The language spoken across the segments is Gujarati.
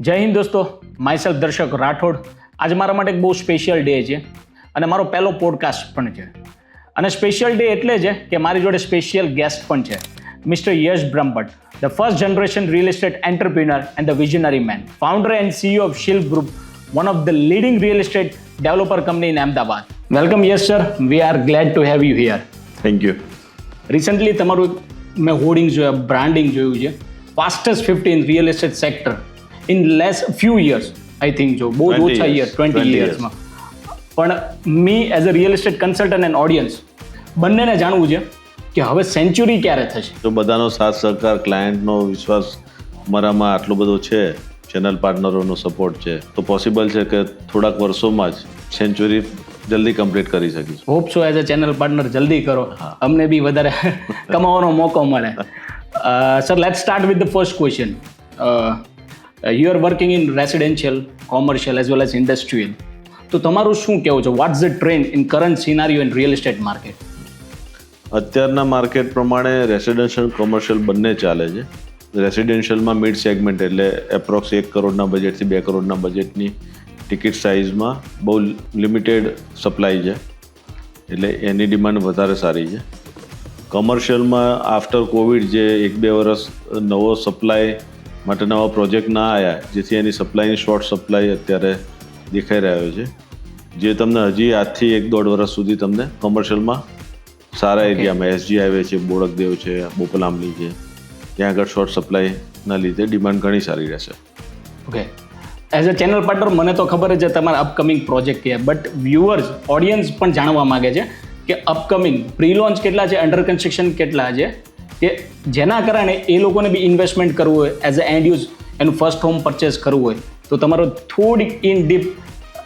જય હિન્દ દોસ્તો, માયસેલ્ફ દર્શક રાઠોડ. આજે મારા માટે એક બહુ સ્પેશિયલ ડે છે અને મારો પહેલો પોડકાસ્ટ પણ છે. અને સ્પેશિયલ ડે એટલે છે કે મારી જોડે સ્પેશિયલ ગેસ્ટ પણ છે, mister Yash Brahmbhatt, the first generation real estate entrepreneur and the visionary man, founder and CEO of Shilp group, one of the leading real estate developer company in Ahmedabad. Welcome, yes sir. We are glad to have you here. Thank you. Recently તમારું મેં હોર્ડિંગ જોયા, બ્રાન્ડિંગ જોયું છે, fastest 50 in real estate sector in less few years, I think જો બહુ જ ઓછા યર 20 યર્સમાં. પણ me as a real estate consultant and audience બંનેને જાણવું છે કે હવે સેન્ચુરી ક્યારે થશે. તો બધાનો સાથ સહકાર, ક્લાયન્ટનો વિશ્વાસ મારામાં આટલો બધો છે, ચેનલ પાર્ટનરોનો સપોર્ટ છે, તો પોસિબલ છે કે થોડાક વર્ષોમાં જ સેન્ચુરી જલ્દી કમ્પ્લીટ કરી શકીશું. Hope so as a channel partner જલ્દી કરો, અમને બી વધારે કમાવાનો મોકો મળે. Sir, let's start with the first question. You are working in residential, commercial as well as industrial. તો તમારું શું કહેવું છે? What's the trend in current સિનારીઓ in real estate market? અત્યારના માર્કેટ પ્રમાણે રેસિડેન્શિયલ, કોમર્શિયલ બંને ચાલે છે. રેસિડેન્શિયલમાં મિડ સેગમેન્ટ એટલે એપ્રોક્સ 1 કરોડના બજેટથી 2 કરોડના બજેટની ટિકિટ સાઇઝમાં બહુ લિમિટેડ સપ્લાય છે, એટલે એની ડિમાન્ડ વધારે સારી છે. કોમર્શિયલમાં આફ્ટર કોવિડ જે 1-2 વર્ષ નવો સપ્લાય માટે નવા પ્રોજેક્ટ ના આવ્યા, જેથી એની સપ્લાયની શોર્ટ સપ્લાય અત્યારે દેખાઈ રહ્યો છે, જે તમને હજી આજથી 1-1.5 વર્ષ સુધી તમને કોમર્શિયલમાં સારા એરિયામાં SG હાઈવે છે, બોડકદેવ છે, બોપલ આંબલી છે, ત્યાં આગળ શોર્ટ સપ્લાયના લીધે ડિમાન્ડ ઘણી સારી રહેશે. Okay, as a channel partner મને તો ખબર જ છે તમારા અપકમિંગ પ્રોજેક્ટ છે, બટ વ્યુઅર્સ, ઓડિયન્સ પણ જાણવા માગે છે કે અપકમિંગ પ્રી લોન્ચ કેટલા છે, અંડર કન્સ્ટ્રક્શન કેટલા છે, કે જેના કારણે એ લોકોને બી ઇન્વેસ્ટમેન્ટ કરવું હોય, એઝ અ એન્ડ યુઝ એનું ફર્સ્ટ હોમ પરચેસ કરવું હોય, તો તમારો થોડીક ઇન ડીપ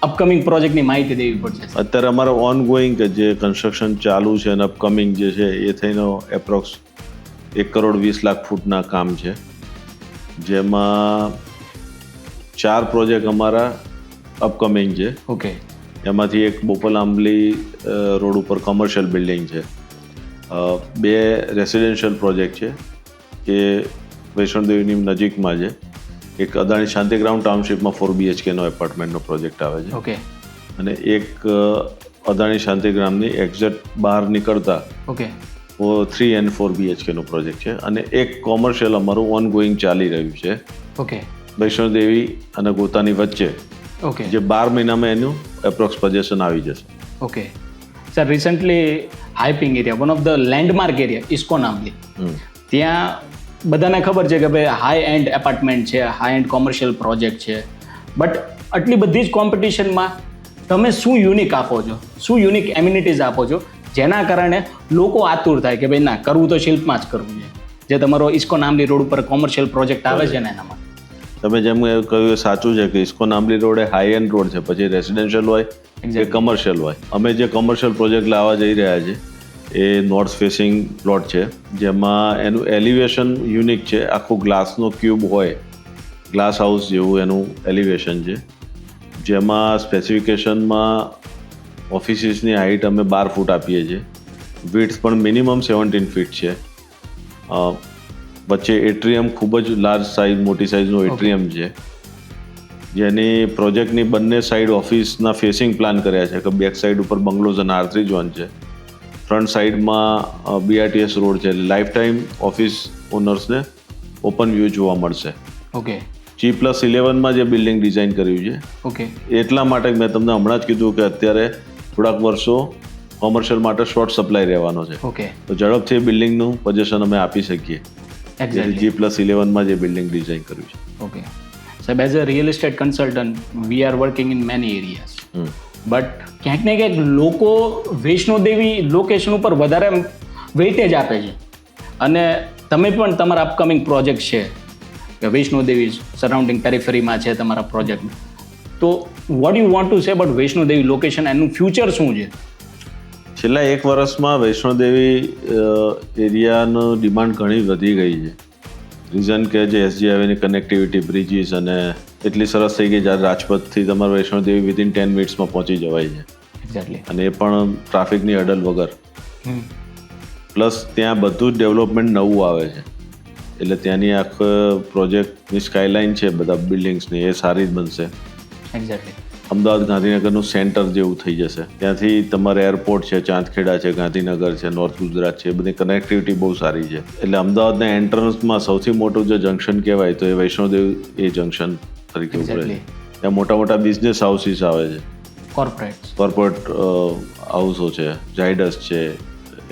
અપકમિંગ પ્રોજેક્ટની માહિતી દેવી પડશે. અત્યારે અમારો ઓન ગોઈંગ કે જે કન્સ્ટ્રક્શન ચાલુ છે અને અપકમિંગ જે છે એ થઈને એપ્રોક્સ 1.20 લાખ ફૂટના કામ છે, જેમાં 4 પ્રોજેક્ટ અમારા અપકમિંગ છે. ઓકે, એમાંથી એક બોપલ આંબલી રોડ ઉપર કોમર્શિયલ બિલ્ડિંગ છે, 2 રેસિડેન્શિયલ પ્રોજેક્ટ છે કે વૈષ્ણોદેવીની નજીકમાં છે. એક અદાણી શાંતિગ્રામ ટાઉનશીપમાં 4 BHKનો એપાર્ટમેન્ટનો પ્રોજેક્ટ આવે છે. ઓકે, અને એક અદાણી શાંતિગ્રામની એક્ઝેક્ટ બહાર નીકળતા ઓકે 3 and 4 BHKનો પ્રોજેક્ટ છે. અને એક કોમર્શિયલ અમારું ઓન ગોઈંગ ચાલી રહ્યું છે, ઓકે, વૈષ્ણોદેવી અને ગોતાની વચ્ચે, ઓકે, જે 12 મહિનામાં એનું એપ્રોક્સ પોઝેશન આવી જશે. Okay. Sir, recently hyping area, one of the landmark area, ISKCON Ambli, ત્યાં બધાને ખબર છે કે ભાઈ હાઈ એન્ડ એપાર્ટમેન્ટ છે, હાઈ એન્ડ કોમર્શિયલ પ્રોજેક્ટ છે, બટ આટલી બધી જ કોમ્પિટિશનમાં તમે શું યુનિક આપો છો, શું યુનિક એમ્યુનિટીઝ આપો છો, જેના કારણે લોકો આતુર થાય કે ભાઈ ના, કરવું તો શિલ્પમાં જ કરવું છે, જે તમારો ઇસ્કોન આંબલી રોડ ઉપર કોમર્શિયલ પ્રોજેક્ટ આવે છે ને એનામાં? તમે જેમ કહ્યું એ સાચું છે કે ઇસ્કોન આંબલી road A high and road છે, પછી રેસિડેન્શિયલ હોય કે કમર્શિયલ હોય. અમે જે કોમર્શિયલ પ્રોજેક્ટ લાવવા જઈ રહ્યા છે એ નોર્થ ફેસિંગ પ્લોટ છે, જેમાં એનું એલિવેશન યુનિક છે. આખું ગ્લાસનો ક્યુબ હોય, ગ્લાસ હાઉસ જેવું એનું એલિવેશન છે, જેમાં સ્પેસિફિકેશનમાં ઓફિસીસની હાઇટ અમે 12 ફૂટ આપીએ છીએ, વિડ્થ પણ મિનિમમ 17 ફીટ છે. વચ્ચે એટ્રિયમ ખૂબ જ લાર્જ સાઇઝ, મોટી સાઇઝનું એટ્રિયમ છે, જેની પ્રોજેક્ટની બંને સાઈડ ઓફિસના ફેસિંગ પ્લાન કર્યા છે કે બેક સાઈડ ઉપર બંગલોઝ અને R3 ઝોન છે, ફ્રન્ટ સાઈડમાં BRTS રોડ છે, લાઈફ ટાઈમ ઓફિસ ઓનર્સને ઓપન વ્યૂ જોવા મળશે. ઓકે, G+11માં જે બિલ્ડિંગ ડિઝાઇન કર્યું છે, ઓકે, એટલા માટે મેં તમને હમણાં જ કીધું કે અત્યારે થોડાક વર્ષો કોમર્શિયલ માટે શોર્ટ સપ્લાય રહેવાનો છે, ઓકે, તો ઝડપથી બિલ્ડિંગનું પોઝિશન અમે આપી શકીએ. G+11માં જે બિલ્ડિંગ ડિઝાઇન કર્યું છે. ઓકે સાહેબ, as a real estate consultant we are working in many areas, but ક્યાંક ને ક્યાંક લોકો વૈષ્ણોદેવી લોકેશન ઉપર વધારે વેઇટેજ આપે છે, અને તમે પણ તમારા અપકમિંગ પ્રોજેક્ટ છે કે વૈષ્ણોદેવી સરાઉન્ડિંગ પેરિફેરીમાં છે તમારા પ્રોજેક્ટ, તો what you want to say about Vaishno Devi location, એનું ફ્યુચર શું છે? છેલ્લા 1 વર્ષમાં વૈષ્ણોદેવી એરિયાનો ડિમાન્ડ ઘણી વધી ગઈ છે. રીઝન કે જે SG હાઈવેની કનેક્ટિવિટી, બ્રિજીસ અને એટલી સરસ થઈ ગઈ, જ્યારે રાજપથથી તમારે વૈષ્ણોદેવી વિધિન 10 મિનિટ્સમાં પહોંચી જવાય છે. એક્ઝેક્ટલી. અને એ પણ ટ્રાફિકની અડલ વગર. પ્લસ ત્યાં બધું જ ડેવલપમેન્ટ નવું આવે છે, એટલે ત્યાંની આખો પ્રોજેક્ટની સ્કાયલાઇન છે બધા બિલ્ડિંગ્સની એ સારી જ બનશે. એક્ઝેક્ટલી. અમદાવાદ ગાંધીનગરનું સેન્ટર જેવું થઈ જશે. ત્યાંથી તમારે એરપોર્ટ છે, ચાંદખેડા છે, ગાંધીનગર છે, નોર્થ ગુજરાત છે, એ બધી કનેક્ટિવિટી બહુ સારી છે. એટલે અમદાવાદના એન્ટ્રન્સમાં સૌથી મોટું જે જંકશન કહેવાય તો એ વૈષ્ણોદેવ એ જંકશન તરીકે ઉભરે છે. ત્યાં મોટા મોટા બિઝનેસ હાઉસીસ આવે છે, કોર્પોરેટ હાઉસો છે, ઝાયડસ છે,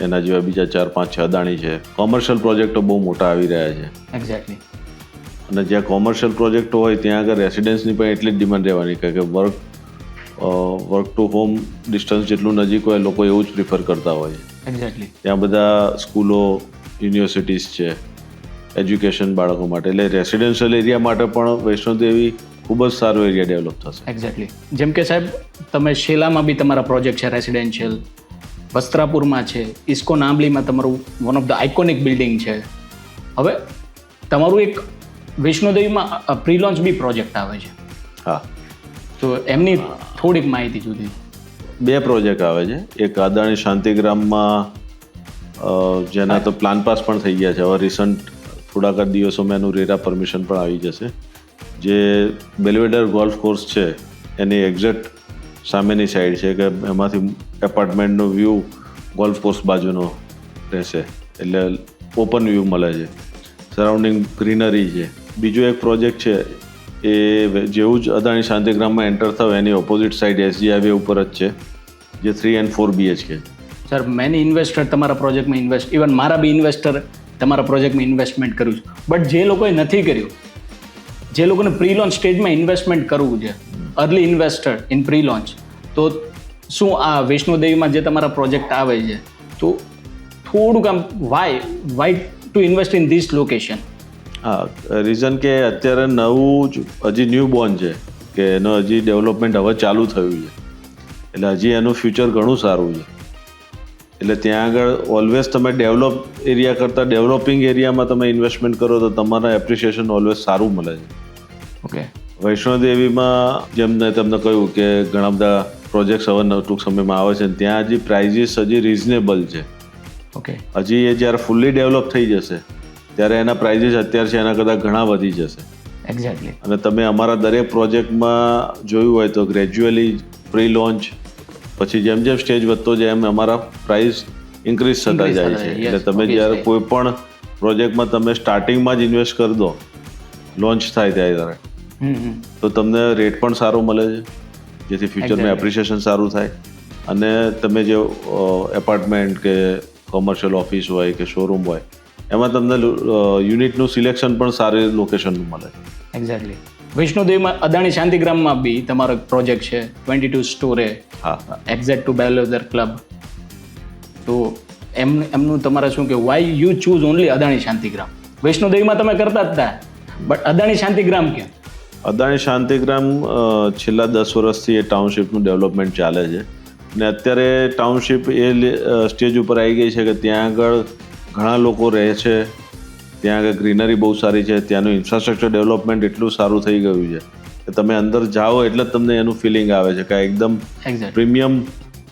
એના જેવા બીજા 4-5 છે, અદાણી છે. કોમર્શિયલ પ્રોજેક્ટો બહુ મોટા આવી રહ્યા છે. એક્ઝેક્ટલી. અને જ્યાં કોમર્શિયલ પ્રોજેક્ટો હોય ત્યાં આગળ રેસિડેન્સની પણ એટલી જ ડિમાન્ડ રહેવાની કારણ કે વર્ક ટુ હોમ ડિસ્ટન્સ જેટલું નજીક હોય લોકો એવું જ પ્રિફર કરતા હોય. એક્ઝેક્ટલી. ત્યાં બધા સ્કૂલો, યુનિવર્સિટીઝ છે, એજ્યુકેશન બાળકો માટે. એટલે રેસિડેન્શિયલ એરિયા માટે પણ વૈષ્ણોદેવી ખૂબ જ સારો એરિયા ડેવલપ થશે. એક્ઝેક્ટલી. જેમ કે સાહેબ તમે શેલામાં બી તમારા પ્રોજેક્ટ છે રેસિડેન્શિયલ, વસ્ત્રાપુરમાં છે, ઇસ્કોન આંબલીમાં તમારું one of the iconic building છે. હવે તમારું એક વૈષ્ણોદેવીમાં પ્રી લોન્ચ બી પ્રોજેક્ટ આવે છે. હા, તો એમની થોડીક માહિતી જુદી. 2 પ્રોજેક્ટ આવે છે. એક અદાણી શાંતિગ્રામમાં જેના તો પ્લાન પાસ પણ થઈ ગયા છે. હવે રિસન્ટ થોડાક જ દિવસોમાં એનું રેરા પરમિશન પણ આવી જશે. જે બેલ્વેડર ગોલ્ફ કોર્સ છે એની એક્ઝેક્ટ સામેની સાઈડ છે કે એમાંથી એપાર્ટમેન્ટનો વ્યૂ ગોલ્ફ કોર્સ બાજુનો રહેશે. એટલે ઓપન વ્યૂ મળે છે, સરાઉન્ડિંગ ગ્રીનરી છે. બીજો એક પ્રોજેક્ટ છે એ જેવું જ અદાણી શાંતિગ્રામમાં એન્ટર થાવ એની ઓપોઝિટ સાઈડ એસજી હાઈવે ઉપર જ છે, જે 3 and 4 BHK. Sir many investor તમારા પ્રોજેક્ટમાં ઇન્વેસ્ટ, ઇવન મારા બી ઇન્વેસ્ટર તમારા પ્રોજેક્ટમાં ઇન્વેસ્ટમેન્ટ કર્યું છે. બટ જે લોકોએ નથી કર્યું, જે લોકોને પ્રી લોન્ચ સ્ટેજમાં ઇન્વેસ્ટમેન્ટ કરવું છે, early investor in pre launch, તો શું આ વૈષ્ણોદેવીમાં જે તમારા પ્રોજેક્ટ આવે છે તો થોડુંક આમ why to invest in this location? હા, રીઝન કે અત્યારે નવું જ હજી ન્યૂ બોર્ન છે કે એનો હજી ડેવલપમેન્ટ હવે ચાલુ થયું છે. એટલે હજી એનું ફ્યુચર ઘણું સારું છે. એટલે ત્યાં આગળ ઓલવેઝ તમે ડેવલપ એરિયા કરતાં ડેવલપિંગ એરિયામાં તમે ઇન્વેસ્ટમેન્ટ કરો તો તમારા એપ્રિસિએશન ઓલવેઝ સારું મળે છે. ઓકે. વૈષ્ણોદેવીમાં જેમ મેં તમને કહ્યું કે ઘણા બધા પ્રોજેક્ટ્સ હવે ટૂંક સમયમાં આવે છે, ત્યાં હજી પ્રાઇઝીસ હજી રિઝનેબલ છે. ઓકે. હજી એ જ્યારે ફૂલ્લી ડેવલપ થઈ જશે ત્યારે એના પ્રાઇઝીસ અત્યારે છે એના કરતાં ઘણા વધી જશે. એક્ઝેક્ટલી. અને તમે અમારા દરેક પ્રોજેક્ટમાં જોયું હોય તો ગ્રેજ્યુઅલી પ્રી લોન્ચ પછી જેમ જેમ સ્ટેજ વધતો જાય એમ અમારા પ્રાઇસ ઇન્ક્રીઝ થતા જાય છે. એટલે તમે જ્યારે કોઈ પણ પ્રોજેક્ટમાં તમે સ્ટાર્ટિંગમાં જ ઇન્વેસ્ટ કરી દો લોન્ચ થાય ત્યારે તો તમને રેટ પણ સારો મળે છે, જેથી ફ્યુચરમાં એપ્રિસિએશન સારું થાય. અને તમે જે એપાર્ટમેન્ટ કે કોમર્શિયલ ઓફિસ હોય કે શોરૂમ હોય એમાં તમને યુનિટનું સિલેક્શન પણ સારી લોકેશનનું મળે. એક્ઝેક્ટલી. વૈષ્ણોદેવીમાં અદાણી શાંતિગ્રામમાં બી તમારો પ્રોજેક્ટ છે 22 સ્ટોરે. હા, એક્ઝેક્ટ ટુ બેલ્વેડર ક્લબ. તો એમનું તમારે શું કે why you choose only Adani Shantigram? વૈષ્ણોદેવીમાં તમે કરતા જ હતા, બટ અદાણી શાંતિગ્રામ કેમ? અદાણી શાંતિગ્રામ છેલ્લા 10 વર્ષથી એ ટાઉનશીપનું ડેવલપમેન્ટ ચાલે છે. અને અત્યારે ટાઉનશીપ એ સ્ટેજ ઉપર આવી ગઈ છે કે ત્યાં આગળ ઘણા લોકો રહે છે, ત્યાં આગળ ગ્રીનરી બહુ સારી છે, ત્યાંનું ઇન્ફ્રાસ્ટ્રક્ચર ડેવલપમેન્ટ એટલું સારું થઈ ગયું છે કે તમે અંદર જાઓ એટલે જ તમને એનું ફિલિંગ આવે છે કે એકદમ પ્રીમિયમ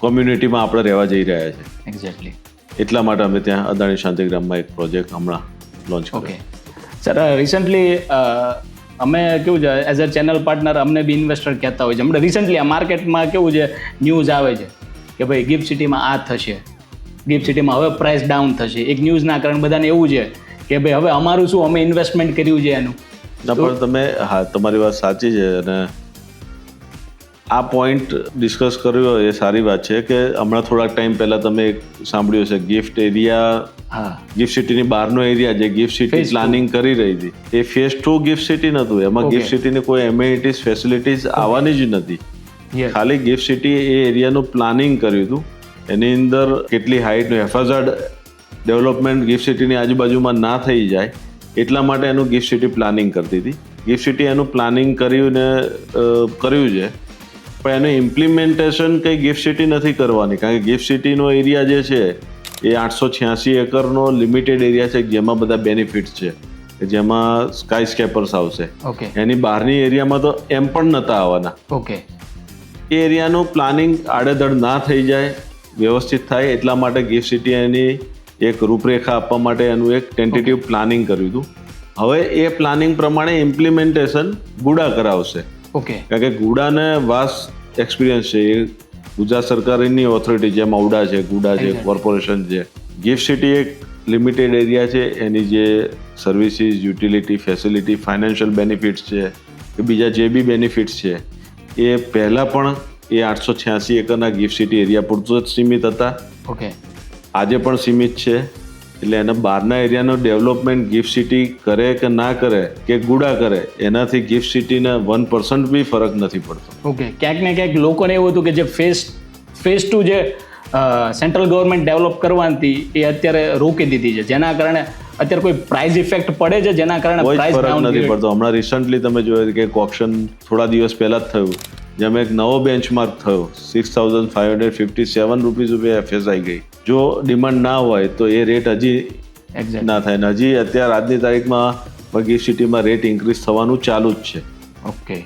કોમ્યુનિટીમાં આપણે રહેવા જઈ રહ્યા છે. એક્ઝેક્ટલી. એટલા માટે અમે ત્યાં અદાણી શાંતિગ્રામમાં એક પ્રોજેક્ટ હમણાં લોન્ચ કર્યો. ઓકે સર, રિસન્ટલી અમે કેવું છે એઝ અ ચેનલ પાર્ટનર અમને બી ઇન્વેસ્ટર કહેતા હોય છે. હમણાં રિસન્ટલી આ માર્કેટમાં કેવું છે ન્યૂઝ આવે છે કે ભાઈ ગિફ્ટ સિટીમાં આ થશે, ગિફ્ટ સિટીમાં હવે પ્રાઇસ ડાઉન થશે. એક ન્યૂઝના કારણે બધાને એવું છે કે ભાઈ હવે અમારું શું, અમે ઇન્વેસ્ટમેન્ટ કર્યું છે એનું. પણ તમે હા, તમારી વાત સાચી છે. અને આ પોઈન્ટ ડિસ્કસ કર્યો એ સારી વાત છે કે હમણાં થોડાક ટાઈમ પહેલાં તમે સાંભળ્યું છે ગિફ્ટ એરિયા, હા, ગિફ્ટ સિટીની બહારનો એરિયા જે ગિફ્ટ સિટી પ્લાનિંગ કરી રહી હતી એ ફેઝ 2 ગિફ્ટ સિટી નહોતું. એમાં ગિફ્ટ સિટીની કોઈ એમ્યુનિટીઝ ફેસિલિટીઝ આવવાની જ નથી. ખાલી ગિફ્ટ સિટી એ એરિયાનું પ્લાનિંગ કર્યું હતું. એની અંદર કેટલી હાઇટનું હેફાઝાર્ડ ડેવલપમેન્ટ ગિફ્ટ સિટીની આજુબાજુમાં ના થઈ જાય એટલા માટે એનું ગિફ્ટ સિટી પ્લાનિંગ કરતી હતી. ગિફ્ટ સિટી એનું પ્લાનિંગ કર્યું છે, પણ એનું ઇમ્પ્લિમેન્ટેશન કંઈ ગિફ્ટ સિટી નથી કરવાની. કારણ કે ગિફ્ટ સિટીનો એરિયા જે છે એ 886 એકરનો લિમિટેડ એરિયા છે જેમાં બધા બેનિફિટ્સ છે, જેમાં સ્કાય સ્કેપર્સ આવશે. ઓકે. એની બહારની એરિયામાં તો એમ પણ નહોતા આવવાના. ઓકે. એ એરિયાનું પ્લાનિંગ આડેધડ ના થઈ જાય, વ્યવસ્થિત થાય એટલા માટે ગિફ્ટ સિટી એની એક રૂપરેખા આપવા માટે એનું એક ટેન્ટેટિવ પ્લાનિંગ કર્યું હતું. હવે એ પ્લાનિંગ પ્રમાણે ઇમ્પ્લિમેન્ટેશન ગુડા કરાવશે, ઓકે, કારણ કે ગુડાને વાસ્ટ એક્સપિરિયન્સ છે. એ ગુજરાત સરકારની ઓથોરિટી જેમ ઔડા છે, ગુડા છે, કોર્પોરેશન છે. ગિફ્ટ સિટી એક લિમિટેડ એરિયા છે, એની જે services, utility, facility, financial benefits છે કે બીજા જે બી બેનિફિટ્સ છે એ પહેલાં પણ એ 886 એકરના ગિફ્ટ સિટી એરિયા પૂરતું જ સીમિત હતા, ઓકે, આજે પણ સીમિત છે. એટલે એના બહારના એરિયાનો ડેવલપમેન્ટ ગિફ્ટ સિટી કરે કે ના કરે કે ગુડા કરે એનાથી ગિફ્ટ સિટીને 1% બી ફરક નથી પડતો. ઓકે. ક્યાંક ને ક્યાંક લોકોને એવું હતું કે જે ફેઝ 2 જે સેન્ટ્રલ ગવર્મેન્ટ ડેવલપ કરવાની હતી એ અત્યારે રોકી દીધી છે, જેના કારણે અત્યારે કોઈ પ્રાઇસ ઇફેક્ટ પડે છે, જેના કારણે કોઈ પ્રાઇસ ફરક નથી પડતો. હમણાં રિસન્ટલી તમે જોયું કે એક ઓક્શન થોડા દિવસ પહેલા જ થયું, જેમાં એક નવો બેન્ચમાર્ક થયો, 6,557 રૂપીઝ રૂપિયા એફએસ આવી ગઈ. જો ડિમાન્ડ ના હોય તો એ રેટ હજી એક્ઝેક્ટ. ના થાય ને હજી અત્યારે આજની તારીખમાં ગિફ્ટ સિટીમાં રેટ ઇન્ક્રીઝ થવાનું ચાલુ જ છે. Okay,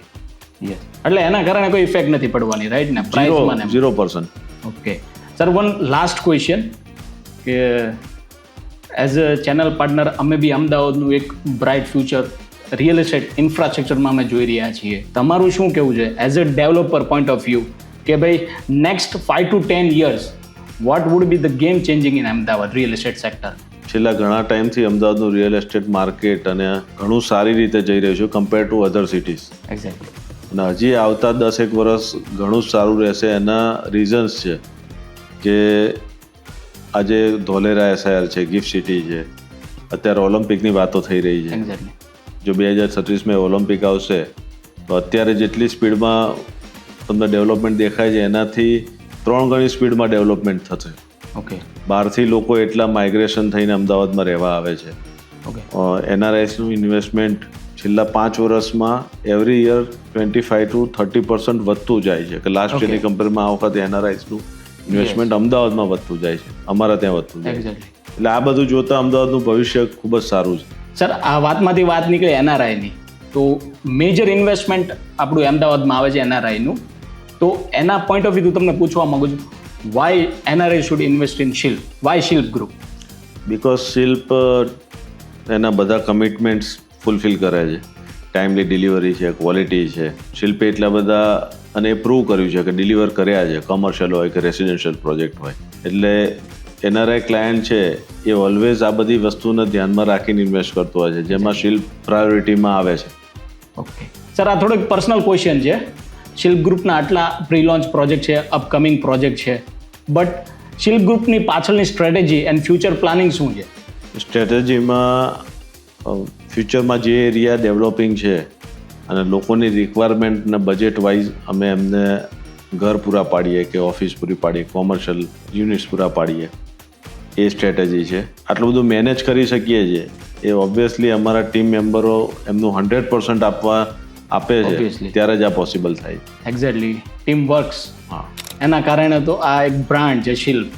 yes. એટલે એના કારણે કોઈ ઇફેક્ટ નથી પડવાની, રાઈટ ને, પ્રાઇસમાં ને? 0%. Okay sir, one last question કે એઝ અ ચેનલ પાર્ટનર અમે બી અમદાવાદનું એક બ્રાઇટ ફ્યુચર રિયલ એસ્ટેટ ઇન્ફ્રાસ્ટ્રક્ચરમાં અમે જોઈ રહ્યા છીએ. તમારું શું કહેવું છે as a developer point of view કે ભાઈ next 5 to 10 years what would be the game changing in Ahmedabad real estate sector? છેલ્લા ઘણા ટાઈમથી અમદાવાદનું રિયલ એસ્ટેટ માર્કેટ અને ઘણું સારી રીતે જઈ રહ્યું છે compare to other cities. Exactly. અને હજી આવતા 10 વર્ષ ઘણું જ સારું રહેશે. એના રીઝન્સ છે કે આજે ધોલેરા એસઆઈઆર છે, ગિફ્ટ સિટી છે, અત્યારે ઓલિમ્પિકની વાતો થઈ રહી છે. એક્ઝેક્ટલી. જો 2036માં ઓલિમ્પિક આવશે તો અત્યારે જેટલી સ્પીડમાં તમને ડેવલપમેન્ટ દેખાય છે એનાથી 3 ગણી સ્પીડમાં ડેવલપમેન્ટ થશે. ઓકે, બહારથી લોકો એટલા માઇગ્રેશન થઈને અમદાવાદમાં રહેવા આવે છે. ઓકે, એનઆરઆઈસનું ઇન્વેસ્ટમેન્ટ છેલ્લા 5 વર્ષમાં એવરી યર 25 to 30% વધતું જાય છે. કે લાસ્ટ યરની કમ્પેરમાં આ વખતે એનઆરઆઈસનું ઇન્વેસ્ટમેન્ટ અમદાવાદમાં વધતું જાય છે, અમારા ત્યાં વધતું જાય છે. એક્ઝેક્ટલી. એટલે આ બધું જોતા અમદાવાદનું ભવિષ્ય ખૂબ જ સારું છે. સર, આ વાતમાંથી વાત નીકળી એનઆરઆઈની, તો મેજર ઇન્વેસ્ટમેન્ટ આપણું અમદાવાદમાં આવે છે એનઆરઆઈનું, તો એના પોઈન્ટ ઓફ વ્યૂ તમને પૂછવા માંગુ છું, why NRI should invest in Shilp? Why Shilp group? Because Shilp એના બધા કમિટમેન્ટ્સ ફૂલફિલ કરે છે. ટાઈમલી ડિલિવરી છે, ક્વોલિટી છે. શિલ્પે એટલા બધા અને એ પ્રૂવ કર્યું છે કે ડિલિવર કર્યા છે, કોમર્શિયલ હોય કે રેસિડેન્શિયલ પ્રોજેક્ટ હોય. એટલે એનઆરઆઈ ક્લાયન્ટ છે એ ઓલવેઝ આ બધી વસ્તુને ધ્યાનમાં રાખીને ઇન્વેસ્ટ કરતો હોય છે, જેમાં શિલ્પ પ્રાયોરિટીમાં આવે છે. ઓકે સર, આ થોડોક પર્સનલ ક્વેશ્ચન છે. શિલ્પ ગ્રુપના આટલા પ્રી લોન્ચ પ્રોજેક્ટ છે, અપકમિંગ પ્રોજેક્ટ છે, બટ શિલ્પ ગ્રુપની પાછળની સ્ટ્રેટેજી એન્ડ ફ્યુચર પ્લાનિંગ શું છે? સ્ટ્રેટેજીમાં ફ્યુચરમાં જે એરિયા ડેવલપિંગ છે અને લોકોની રિક્વાયરમેન્ટ ને બજેટ વાઇઝ અમે એમને ઘર પૂરા પાડીએ કે ઓફિસ પૂરી પાડીએ, કોમર્શિયલ યુનિટ્સ પૂરા પાડીએ, એ સ્ટ્રેટેજી છે. આટલું બધું મેનેજ કરી શકીએ છીએ એ ઓબ્વિયસલી અમારા ટીમ મેમ્બરો એમનું 100% આપે છે, Obviously. ત્યારે જ આ પોસિબલ થાય. Exactly, team works. હા, એના કારણે તો આ એક બ્રાન્ડ છે શિલ્પ,